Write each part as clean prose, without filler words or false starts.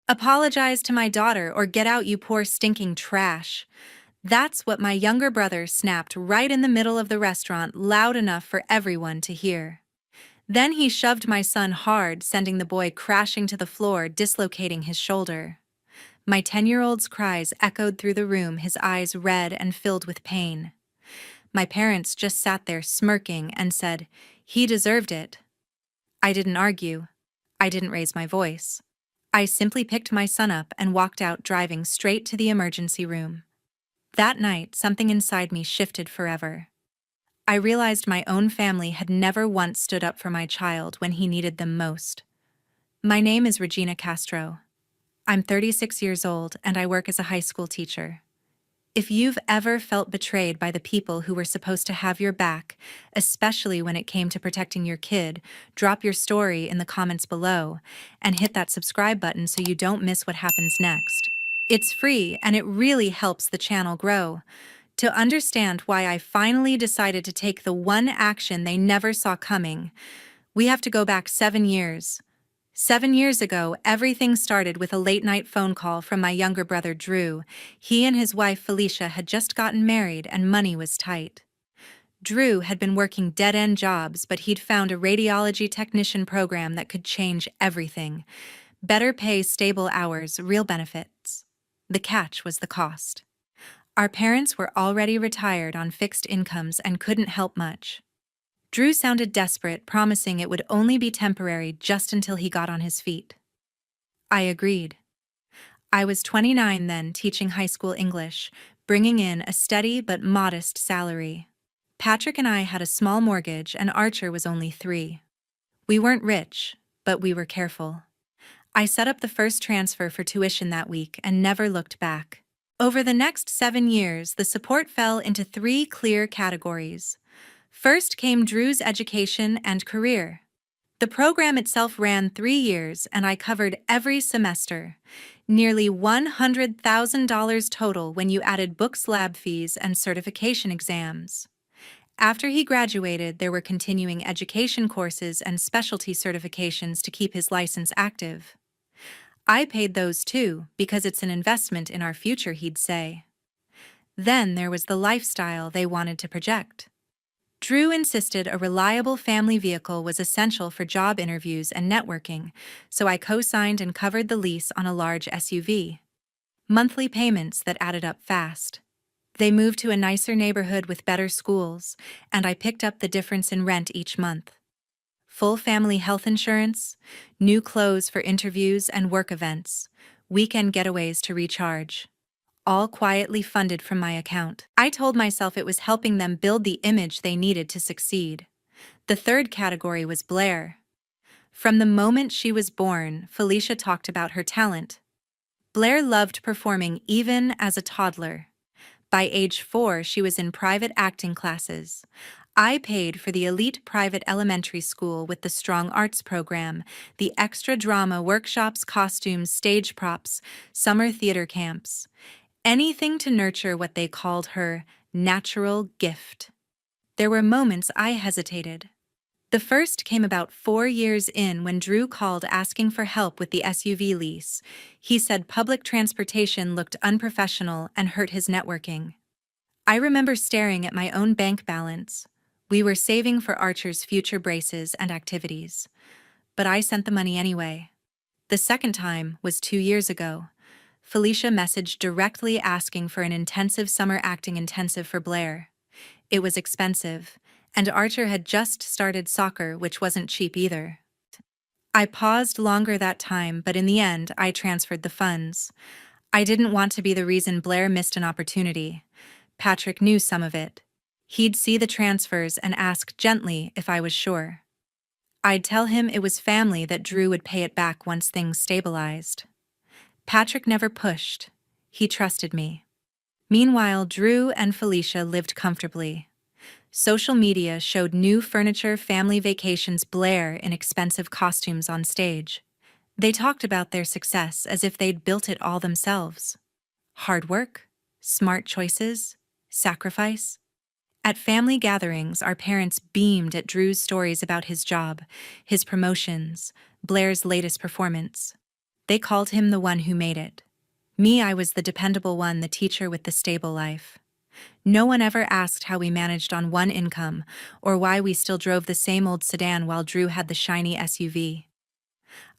Apologize to my daughter or get out, you poor stinking trash. That's what my younger brother snapped right in the middle of the restaurant, loud enough for everyone to hear. Then he shoved my son hard, sending the boy crashing to the floor, dislocating his shoulder. My 10-year-old's cries echoed through the room, his eyes red and filled with pain. My parents just sat there smirking and said, "He deserved it." I didn't argue. I didn't raise my voice. I simply picked my son up and walked out, driving straight to the emergency room. That night, something inside me shifted forever. I realized my own family had never once stood up for my child when he needed them most. My name is Regina Castro. I'm 36 years old and I work as a high school teacher. If you've ever felt betrayed by the people who were supposed to have your back, especially when it came to protecting your kid, drop your story in the comments below and hit that subscribe button so you don't miss what happens next. It's free and it really helps the channel grow. To understand why I finally decided to take the one action they never saw coming, we have to go back 7 years. 7 years ago, everything started with a late-night phone call from my younger brother, Drew. He and his wife, Felicia, had just gotten married and money was tight. Drew had been working dead-end jobs, but he'd found a radiology technician program that could change everything. Better pay, stable hours, real benefits. The catch was the cost. Our parents were already retired on fixed incomes and couldn't help much. Drew sounded desperate, promising it would only be temporary just until he got on his feet. I agreed. I was 29 then, teaching high school English, bringing in a steady but modest salary. Patrick and I had a small mortgage and Archer was only 3. We weren't rich, but we were careful. I set up the first transfer for tuition that week and never looked back. Over the next 7 years, the support fell into 3 clear categories. First came Drew's education and career. The program itself ran 3 years and I covered every semester. Nearly $100,000 total when you added books, lab fees, and certification exams. After he graduated, there were continuing education courses and specialty certifications to keep his license active. I paid those too, because it's an investment in our future, he'd say. Then there was the lifestyle they wanted to project. Drew insisted a reliable family vehicle was essential for job interviews and networking, so I co-signed and covered the lease on a large SUV. Monthly payments that added up fast. They moved to a nicer neighborhood with better schools, and I picked up the difference in rent each month. Full family health insurance, new clothes for interviews and work events, weekend getaways to recharge. All quietly funded from my account. I told myself it was helping them build the image they needed to succeed. The third category was Blair. From the moment she was born, Felicia talked about her talent. Blair loved performing even as a toddler. By age 4, she was in private acting classes. I paid for the elite private elementary school with the strong arts program, the extra drama workshops, costumes, stage props, summer theater camps. Anything to nurture what they called her natural gift. There were moments I hesitated. The first came about 4 years in when Drew called asking for help with the SUV lease. He said public transportation looked unprofessional and hurt his networking. I remember staring at my own bank balance. We were saving for Archer's future braces and activities. But I sent the money anyway. The second time was 2 years ago. Felicia messaged directly asking for an intensive summer acting intensive for Blair. It was expensive, and Archer had just started soccer, which wasn't cheap either. I paused longer that time, but in the end, I transferred the funds. I didn't want to be the reason Blair missed an opportunity. Patrick knew some of it. He'd see the transfers and ask gently if I was sure. I'd tell him it was family, that Drew would pay it back once things stabilized. Patrick never pushed. He trusted me. Meanwhile, Drew and Felicia lived comfortably. Social media showed new furniture, family vacations, Blair in expensive costumes on stage. They talked about their success as if they'd built it all themselves. Hard work, smart choices, sacrifice. At family gatherings, our parents beamed at Drew's stories about his job, his promotions, Blair's latest performance. They called him the one who made it. Me, I was the dependable one, the teacher with the stable life. No one ever asked how we managed on one income, or why we still drove the same old sedan while Drew had the shiny SUV.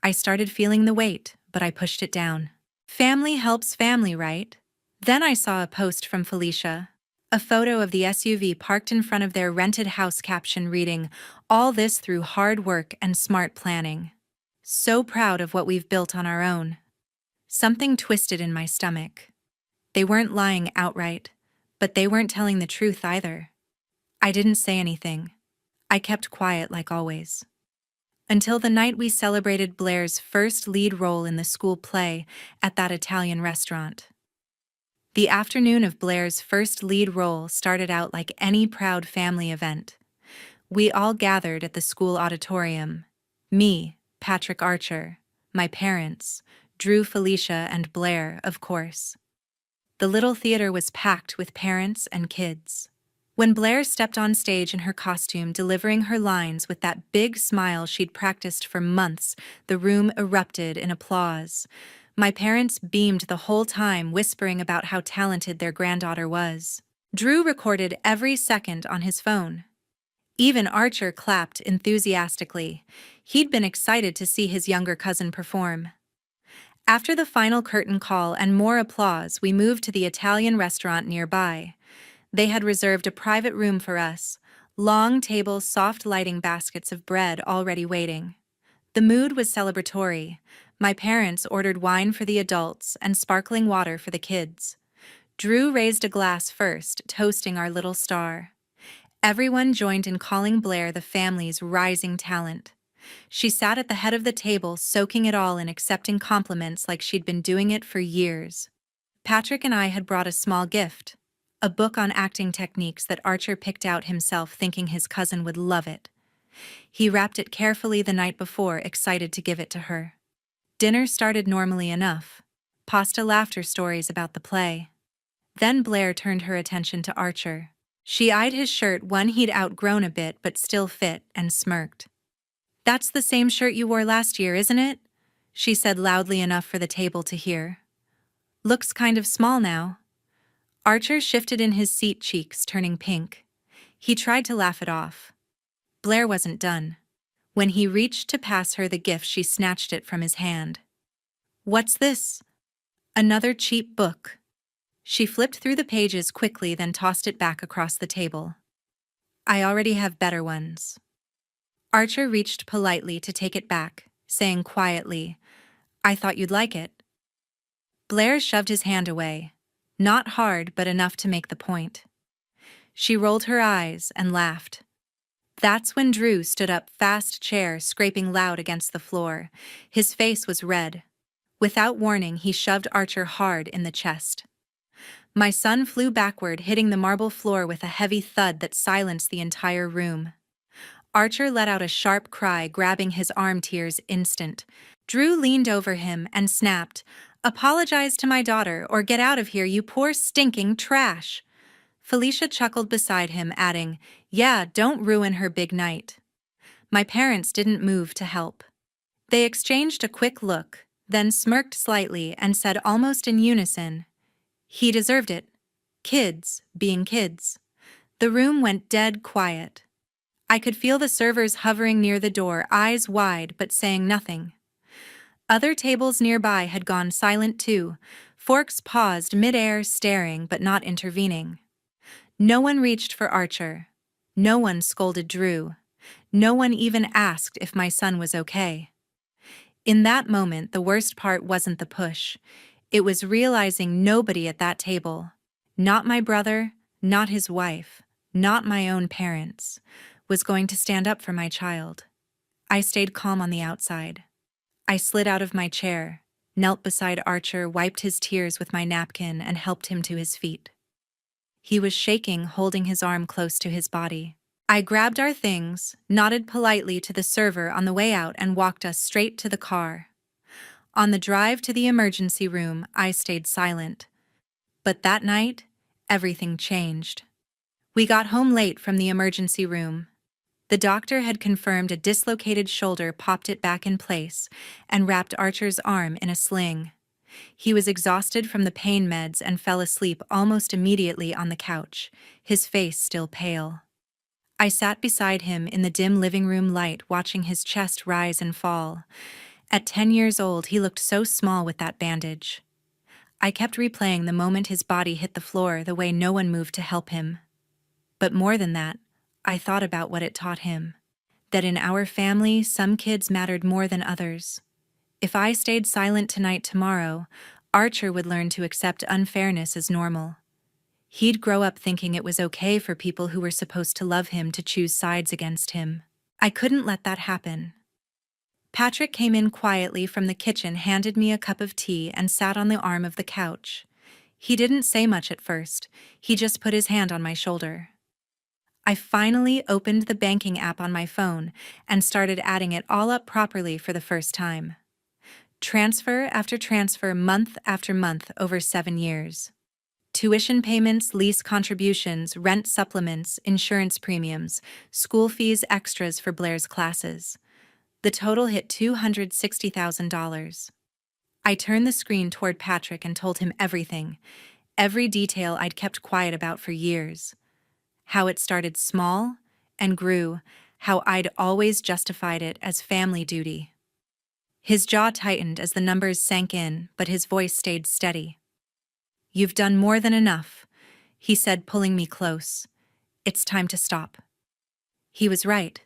I started feeling the weight, but I pushed it down. Family helps family, right? Then I saw a post from Felicia. A photo of the SUV parked in front of their rented house, caption reading, "All this through hard work and smart planning. So proud of what we've built on our own." Something twisted in my stomach. They weren't lying outright, but they weren't telling the truth either. I didn't say anything. I kept quiet like always. Until the night we celebrated Blair's first lead role in the school play at that Italian restaurant. The afternoon of Blair's first lead role started out like any proud family event. We all gathered at the school auditorium. Me, Patrick Archer, my parents, Drew, Felicia, and Blair, of course. The little theater was packed with parents and kids. When Blair stepped on stage in her costume, delivering her lines with that big smile she'd practiced for months, the room erupted in applause. My parents beamed the whole time, whispering about how talented their granddaughter was. Drew recorded every second on his phone. Even Archer clapped enthusiastically. He'd been excited to see his younger cousin perform. After the final curtain call and more applause, we moved to the Italian restaurant nearby. They had reserved a private room for us. Long tables, soft lighting, baskets of bread already waiting. The mood was celebratory. My parents ordered wine for the adults and sparkling water for the kids. Drew raised a glass first, toasting our little star. Everyone joined in calling Blair the family's rising talent. She sat at the head of the table, soaking it all in, accepting compliments like she'd been doing it for years. Patrick and I had brought a small gift, a book on acting techniques that Archer picked out himself, thinking his cousin would love it. He wrapped it carefully the night before, excited to give it to her. Dinner started normally enough. Pasta, laughter, stories about the play. Then Blair turned her attention to Archer. She eyed his shirt, one he'd outgrown a bit but still fit, and smirked. "That's the same shirt you wore last year, isn't it?" she said loudly enough for the table to hear. "Looks kind of small now." Archer shifted in his seat, cheeks turning pink. He tried to laugh it off. Blair wasn't done. When he reached to pass her the gift, she snatched it from his hand. "What's this?" "Another cheap book." She flipped through the pages quickly, then tossed it back across the table. "I already have better ones." Archer reached politely to take it back, saying quietly, "I thought you'd like it." Blair shoved his hand away. Not hard, but enough to make the point. She rolled her eyes and laughed. That's when Drew stood up, fast chair scraping loud against the floor. His face was red. Without warning, he shoved Archer hard in the chest. My son flew backward, hitting the marble floor with a heavy thud that silenced the entire room. Archer let out a sharp cry, grabbing his arm, tears instant. Drew leaned over him and snapped, "Apologize to my daughter or get out of here, you poor stinking trash." Felicia chuckled beside him, adding, "Yeah, don't ruin her big night." My parents didn't move to help. They exchanged a quick look, then smirked slightly and said almost in unison, "He deserved it. Kids being kids." The room went dead quiet. I could feel the servers hovering near the door, eyes wide but saying nothing. Other tables nearby had gone silent too, forks paused mid-air, staring but not intervening. No one reached for Archer. No one scolded Drew. No one even asked if my son was okay. In that moment, the worst part wasn't the push. It was realizing nobody at that table, not my brother, not his wife, not my own parents, was going to stand up for my child. I stayed calm on the outside. I slid out of my chair, knelt beside Archer, wiped his tears with my napkin, and helped him to his feet. He was shaking, holding his arm close to his body. I grabbed our things, nodded politely to the server on the way out, and walked us straight to the car. On the drive to the emergency room, I stayed silent. But that night, everything changed. We got home late from the emergency room. The doctor had confirmed a dislocated shoulder popped it back in place and wrapped Archer's arm in a sling. He was exhausted from the pain meds and fell asleep almost immediately on the couch, his face still pale. I sat beside him in the dim living room light watching his chest rise and fall. At 10 years old, he looked so small with that bandage. I kept replaying the moment his body hit the floor, the way no one moved to help him. But more than that, I thought about what it taught him. That in our family, some kids mattered more than others. If I stayed silent tonight, tomorrow, Archer would learn to accept unfairness as normal. He'd grow up thinking it was okay for people who were supposed to love him to choose sides against him. I couldn't let that happen. Patrick came in quietly from the kitchen, handed me a cup of tea, and sat on the arm of the couch. He didn't say much at first, he just put his hand on my shoulder. I finally opened the banking app on my phone and started adding it all up properly for the first time. Transfer after transfer, month after month, over 7 years. Tuition payments, lease contributions, rent supplements, insurance premiums, school fees, extras for Blair's classes. The total hit $260,000. I turned the screen toward Patrick and told him everything, every detail I'd kept quiet about for years. How it started small and grew, how I'd always justified it as family duty. His jaw tightened as the numbers sank in, but his voice stayed steady. "You've done more than enough," he said, pulling me close. "It's time to stop." He was right.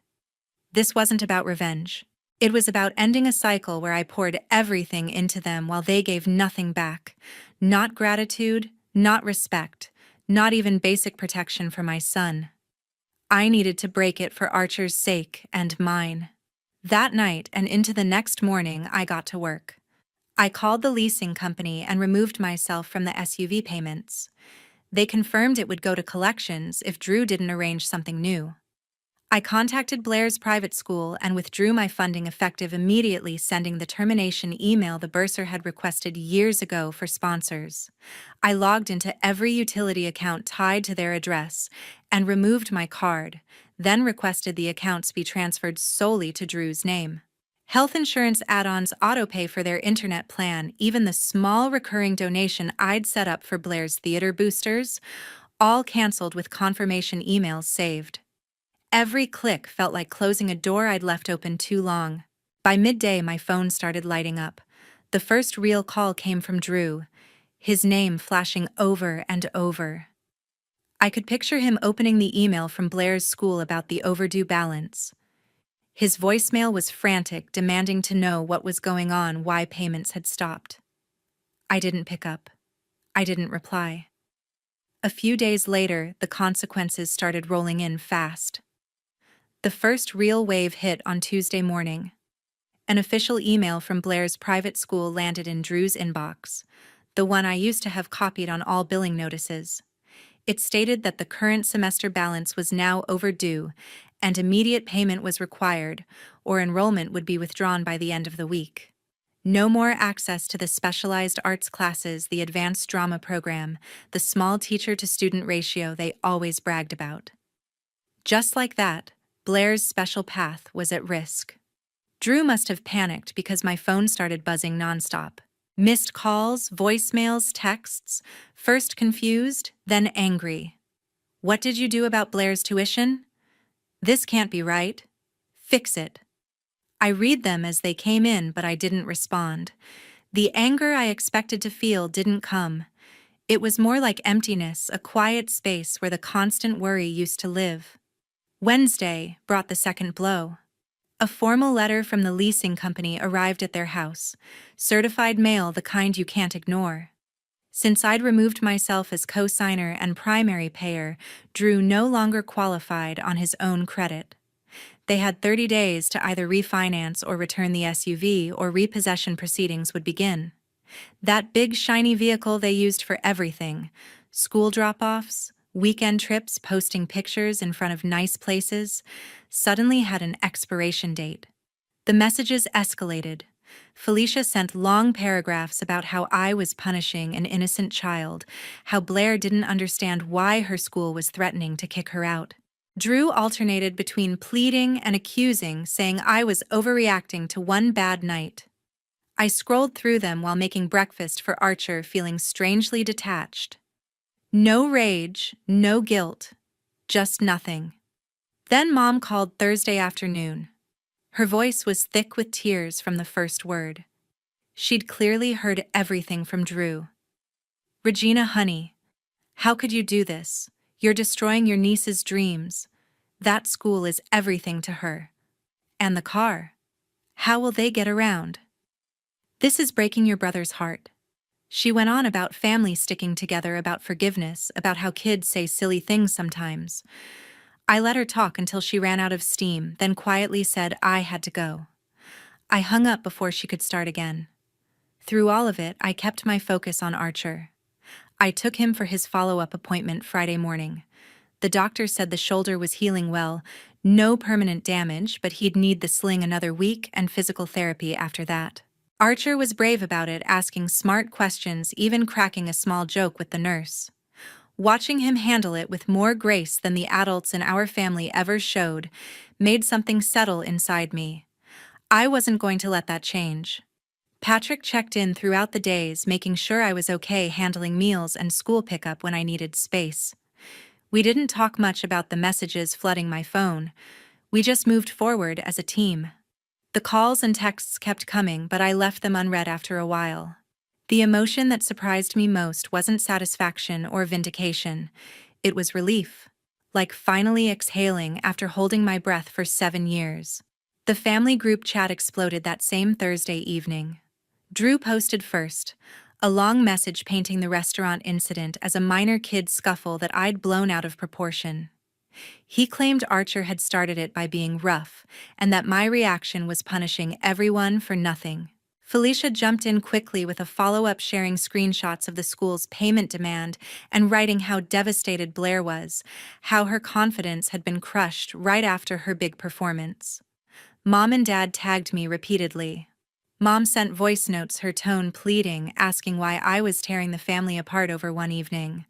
This wasn't about revenge. It was about ending a cycle where I poured everything into them while they gave nothing back. Not gratitude, not respect, not even basic protection for my son. I needed to break it for Archer's sake and mine. That night and into the next morning, I got to work. I called the leasing company and removed myself from the SUV payments. They confirmed it would go to collections if Drew didn't arrange something new. I contacted Blair's private school and withdrew my funding effective immediately, sending the termination email the bursar had requested years ago for sponsors. I logged into every utility account tied to their address and removed my card, then requested the accounts be transferred solely to Drew's name. Health insurance add-ons, autopay for their internet plan, even the small recurring donation I'd set up for Blair's theater boosters, all canceled with confirmation emails saved. Every click felt like closing a door I'd left open too long. By midday, my phone started lighting up. The first real call came from Drew, his name flashing over and over. I could picture him opening the email from Blair's school about the overdue balance. His voicemail was frantic, demanding to know what was going on, why payments had stopped. I didn't pick up. I didn't reply. A few days later, the consequences started rolling in fast. The first real wave hit on Tuesday morning. An official email from Blair's private school landed in Drew's inbox, the one I used to have copied on all billing notices. It stated that the current semester balance was now overdue and immediate payment was required, or enrollment would be withdrawn by the end of the week. No more access to the specialized arts classes, the advanced drama program, the small teacher-to-student ratio they always bragged about. Just like that, Blair's special path was at risk. Drew must have panicked because my phone started buzzing nonstop. Missed calls, voicemails, texts, first confused, then angry. "What did you do about Blair's tuition? This can't be right. Fix it." I read them as they came in, but I didn't respond. The anger I expected to feel didn't come. It was more like emptiness, a quiet space where the constant worry used to live. Wednesday brought the second blow. A formal letter from the leasing company arrived at their house, certified mail, the kind you can't ignore. Since I'd removed myself as co-signer and primary payer, Drew no longer qualified on his own credit. They had 30 days to either refinance or return the SUV, or repossession proceedings would begin. That big shiny vehicle they used for everything, school drop-offs, weekend trips, posting pictures in front of nice places, suddenly had an expiration date. The messages escalated. Felicia sent long paragraphs about how I was punishing an innocent child, how Blair didn't understand why her school was threatening to kick her out. Drew alternated between pleading and accusing, saying I was overreacting to one bad night. I scrolled through them while making breakfast for Archer, feeling strangely detached. No rage, no guilt, just nothing. Then Mom called Thursday afternoon. Her voice was thick with tears from the first word. She'd clearly heard everything from Drew. "Regina, honey, how could you do this? You're destroying your niece's dreams. That school is everything to her. And the car. How will they get around? This is breaking your brother's heart." She went on about family sticking together, about forgiveness, about how kids say silly things sometimes. I let her talk until she ran out of steam, then quietly said I had to go. I hung up before she could start again. Through all of it, I kept my focus on Archer. I took him for his follow-up appointment Friday morning. The doctor said the shoulder was healing well, no permanent damage, but he'd need the sling another week and physical therapy after that. Archer was brave about it, asking smart questions, even cracking a small joke with the nurse. Watching him handle it with more grace than the adults in our family ever showed made something settle inside me. I wasn't going to let that change. Patrick checked in throughout the days, making sure I was okay handling meals and school pickup when I needed space. We didn't talk much about the messages flooding my phone. We just moved forward as a team. The calls and texts kept coming, but I left them unread after a while. The emotion that surprised me most wasn't satisfaction or vindication. It was relief, like finally exhaling after holding my breath for 7 years. The family group chat exploded that same Thursday evening. Drew posted first, a long message painting the restaurant incident as a minor kid scuffle that I'd blown out of proportion. He claimed Archer had started it by being rough, and that my reaction was punishing everyone for nothing. Felicia jumped in quickly with a follow-up, sharing screenshots of the school's payment demand and writing how devastated Blair was, how her confidence had been crushed right after her big performance. Mom and Dad tagged me repeatedly. Mom sent voice notes, her tone pleading, asking why I was tearing the family apart over one evening.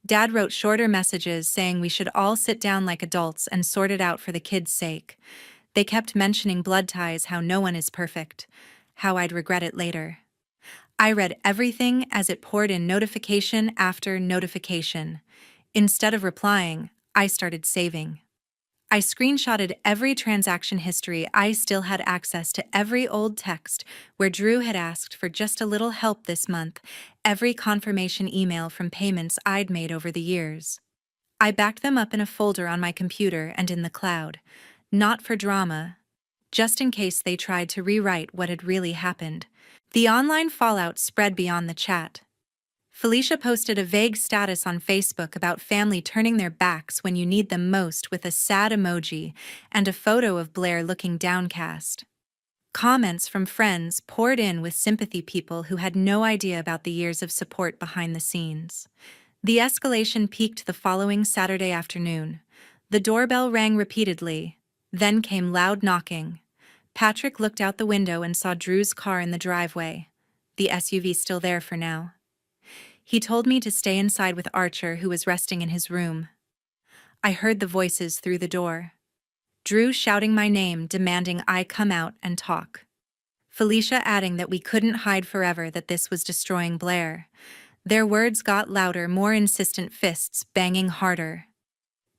Dad wrote shorter messages saying we should all sit down like adults and sort it out for the kids' sake. They kept mentioning blood ties, how no one is perfect, how I'd regret it later. I read everything as it poured in, notification after notification. Instead of replying, I started saving. I screenshotted every transaction history. I still had access to every old text where Drew had asked for just a little help this month, every confirmation email from payments I'd made over the years. I backed them up in a folder on my computer and in the cloud, not for drama, just in case they tried to rewrite what had really happened. The online fallout spread beyond the chat. Felicia posted a vague status on Facebook about family turning their backs when you need them most, with a sad emoji and a photo of Blair looking downcast. Comments from friends poured in with sympathy, people who had no idea about the years of support behind the scenes. The escalation peaked the following Saturday afternoon. The doorbell rang repeatedly, then came loud knocking. Patrick looked out the window and saw Drew's car in the driveway, the SUV still there for now. He told me to stay inside with Archer, who was resting in his room. I heard the voices through the door. Drew shouting my name, demanding I come out and talk. Felicia adding that we couldn't hide forever, that this was destroying Blair. Their words got louder, more insistent, fists banging harder.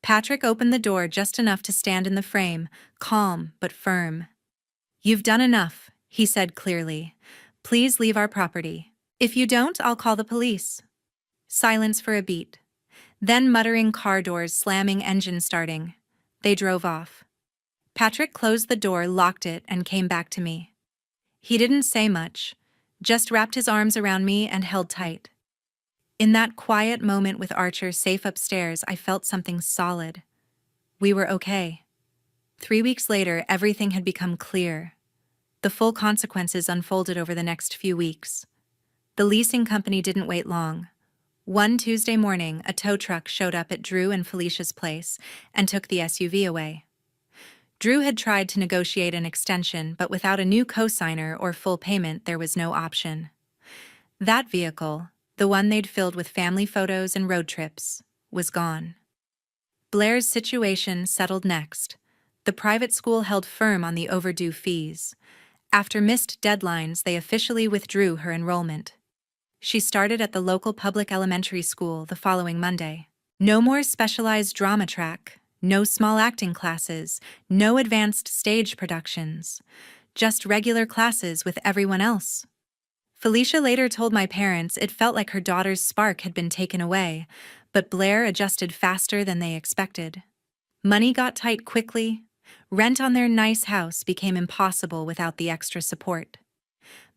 Patrick opened the door just enough to stand in the frame, calm but firm. "You've done enough," he said clearly. "Please leave our property. If you don't, I'll call the police." Silence for a beat. Then muttering, car doors slamming, engine starting. They drove off. Patrick closed the door, locked it, and came back to me. He didn't say much, just wrapped his arms around me and held tight. In that quiet moment with Archer safe upstairs, I felt something solid. We were okay. 3 weeks later, everything had become clear. The full consequences unfolded over the next few weeks. The leasing company didn't wait long. One Tuesday morning, a tow truck showed up at Drew and Felicia's place and took the SUV away. Drew had tried to negotiate an extension, but without a new co-signer or full payment, there was no option. That vehicle, the one they'd filled with family photos and road trips, was gone. Blair's situation settled next. The private school held firm on the overdue fees. After missed deadlines, they officially withdrew her enrollment. She started at the local public elementary school the following Monday. No more specialized drama track, no small acting classes, no advanced stage productions. Just regular classes with everyone else. Felicia later told my parents it felt like her daughter's spark had been taken away, but Blair adjusted faster than they expected. Money got tight quickly. Rent on their nice house became impossible without the extra support.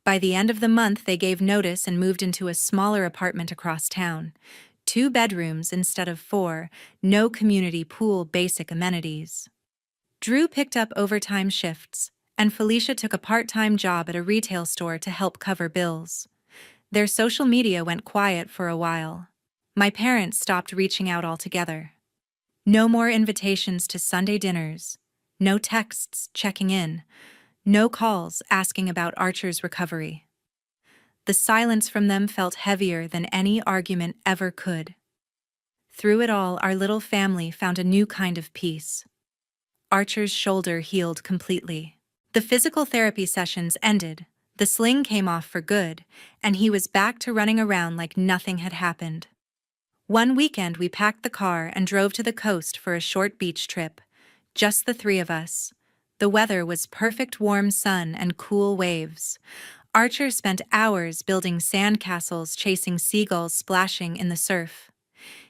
By the end of the month, they gave notice and moved into a smaller apartment across town. 2 bedrooms instead of 4, no community pool, basic amenities. Drew picked up overtime shifts, and Felicia took a part-time job at a retail store to help cover bills. Their social media went quiet for a while. My parents stopped reaching out altogether. No more invitations to Sunday dinners, no texts checking in, no calls asking about Archer's recovery. The silence from them felt heavier than any argument ever could. Through it all, our little family found a new kind of peace. Archer's shoulder healed completely. The physical therapy sessions ended, the sling came off for good, and he was back to running around like nothing had happened. One weekend we packed the car and drove to the coast for a short beach trip. Just the 3 of us. The weather was perfect, warm sun and cool waves. Archer spent hours building sandcastles, chasing seagulls splashing in the surf.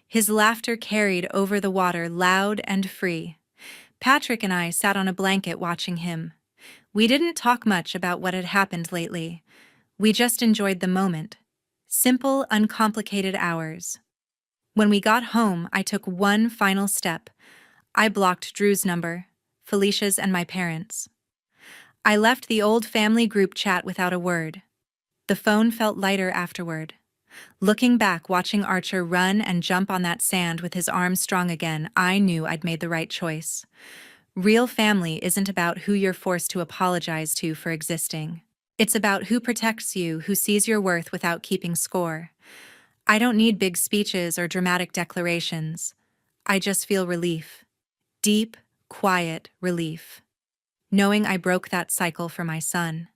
His laughter carried over the water loud and free. Patrick and I sat on a blanket watching him. We didn't talk much about what had happened lately. We just enjoyed the moment. Simple, uncomplicated hours. When we got home, I took one final step. I blocked Drew's number, Felicia's and my parents'. I left the old family group chat without a word. The phone felt lighter afterward. Looking back, watching Archer run and jump on that sand with his arms strong again, I knew I'd made the right choice. Real family isn't about who you're forced to apologize to for existing. It's about who protects you, who sees your worth without keeping score. I don't need big speeches or dramatic declarations. I just feel relief. Deep, quiet relief. Knowing I broke that cycle for my son.